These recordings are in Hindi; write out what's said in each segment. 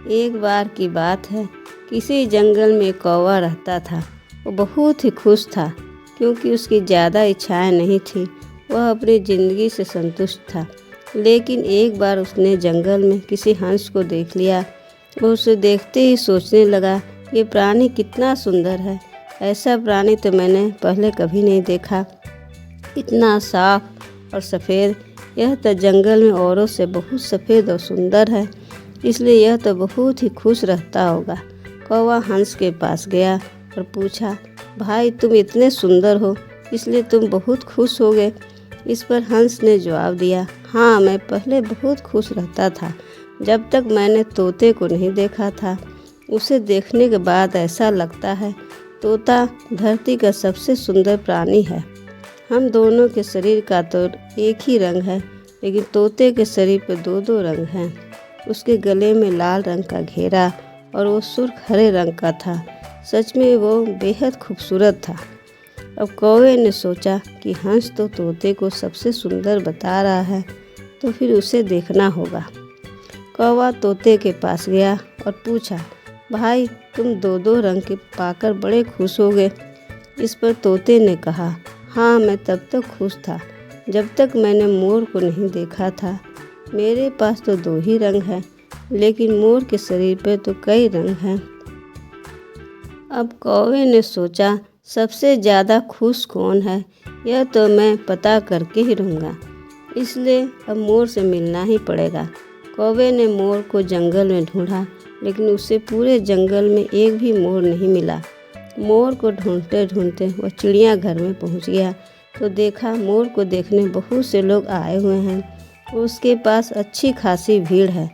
एक बार की बात है, किसी जंगल में एक कौवा रहता था। वो बहुत ही खुश था क्योंकि उसकी ज़्यादा इच्छाएं नहीं थी। वह अपनी ज़िंदगी से संतुष्ट था। लेकिन एक बार उसने जंगल में किसी हंस को देख लिया। वो उसे देखते ही सोचने लगा, ये प्राणी कितना सुंदर है। ऐसा प्राणी तो मैंने पहले कभी नहीं देखा। इतना साफ और सफ़ेद, यह तो जंगल में औरों से बहुत सफ़ेद और सुंदर है, इसलिए यह तो बहुत ही खुश रहता होगा। कौवा हंस के पास गया और पूछा, भाई तुम इतने सुंदर हो इसलिए तुम बहुत खुश हो गए। इस पर हंस ने जवाब दिया, हाँ मैं पहले बहुत खुश रहता था जब तक मैंने तोते को नहीं देखा था। उसे देखने के बाद ऐसा लगता है तोता धरती का सबसे सुंदर प्राणी है। हम दोनों के शरीर का तो एक ही रंग है, लेकिन तोते के शरीर पर दो दो रंग हैं। उसके गले में लाल रंग का घेरा और वो सुर्ख हरे रंग का था। सच में वो बेहद खूबसूरत था। अब कौवे ने सोचा कि हंस तो तोते को सबसे सुंदर बता रहा है, तो फिर उसे देखना होगा। कौवा तोते के पास गया और पूछा, भाई तुम दो दो रंग के पाकर बड़े खुश हो गए। इस पर तोते ने कहा, हाँ मैं तब तक खुश था जब तक मैंने मोर को नहीं देखा था। मेरे पास तो दो ही रंग हैं, लेकिन मोर के शरीर पर तो कई रंग हैं। अब कौवे ने सोचा, सबसे ज़्यादा खुश कौन है, यह तो मैं पता करके ही रहूँगा। इसलिए अब मोर से मिलना ही पड़ेगा। कौवे ने मोर को जंगल में ढूंढा, लेकिन उसे पूरे जंगल में एक भी मोर नहीं मिला। मोर को ढूंढते ढूंढते वह चिड़ियाघर में पहुंच गया तो देखा मोर को देखने बहुत से लोग आए हुए हैं। उसके पास अच्छी खासी भीड़ है।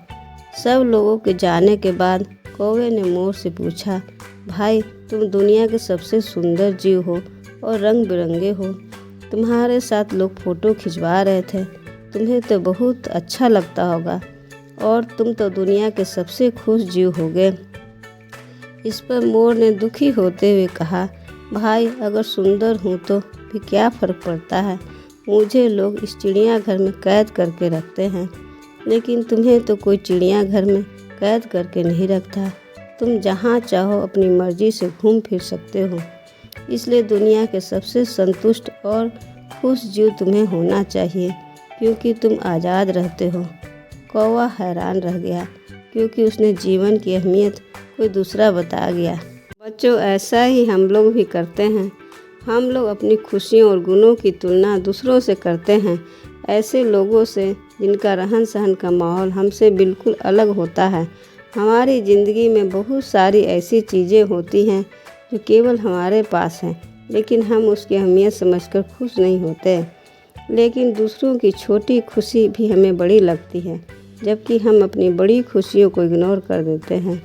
सब लोगों के जाने के बाद कौवे ने मोर से पूछा, भाई तुम दुनिया के सबसे सुंदर जीव हो और रंग बिरंगे हो। तुम्हारे साथ लोग फ़ोटो खिंचवा रहे थे, तुम्हें तो बहुत अच्छा लगता होगा और तुम तो दुनिया के सबसे खुश जीव हो गए। इस पर मोर ने दुखी होते हुए कहा, भाई अगर सुंदर हूँ तो भी क्या फ़र्क पड़ता है। मुझे लोग इस चिड़ियाघर में कैद करके रखते हैं, लेकिन तुम्हें तो कोई चिड़ियाघर में कैद करके नहीं रखता। तुम जहाँ चाहो अपनी मर्जी से घूम फिर सकते हो। इसलिए दुनिया के सबसे संतुष्ट और खुश जीव तुम्हें होना चाहिए, क्योंकि तुम आज़ाद रहते हो। कौवा हैरान रह गया क्योंकि उसने जीवन की अहमियत कोई दूसरा बता गया। बच्चों, ऐसा ही हम लोग भी करते हैं। हम लोग अपनी खुशियों और गुणों की तुलना दूसरों से करते हैं, ऐसे लोगों से जिनका रहन सहन का माहौल हमसे बिल्कुल अलग होता है। हमारी ज़िंदगी में बहुत सारी ऐसी चीज़ें होती हैं जो केवल हमारे पास हैं, लेकिन हम उसकी अहमियत समझकर खुश नहीं होते। लेकिन दूसरों की छोटी खुशी भी हमें बड़ी लगती है, जबकि हम अपनी बड़ी खुशियों को इग्नोर कर देते हैं।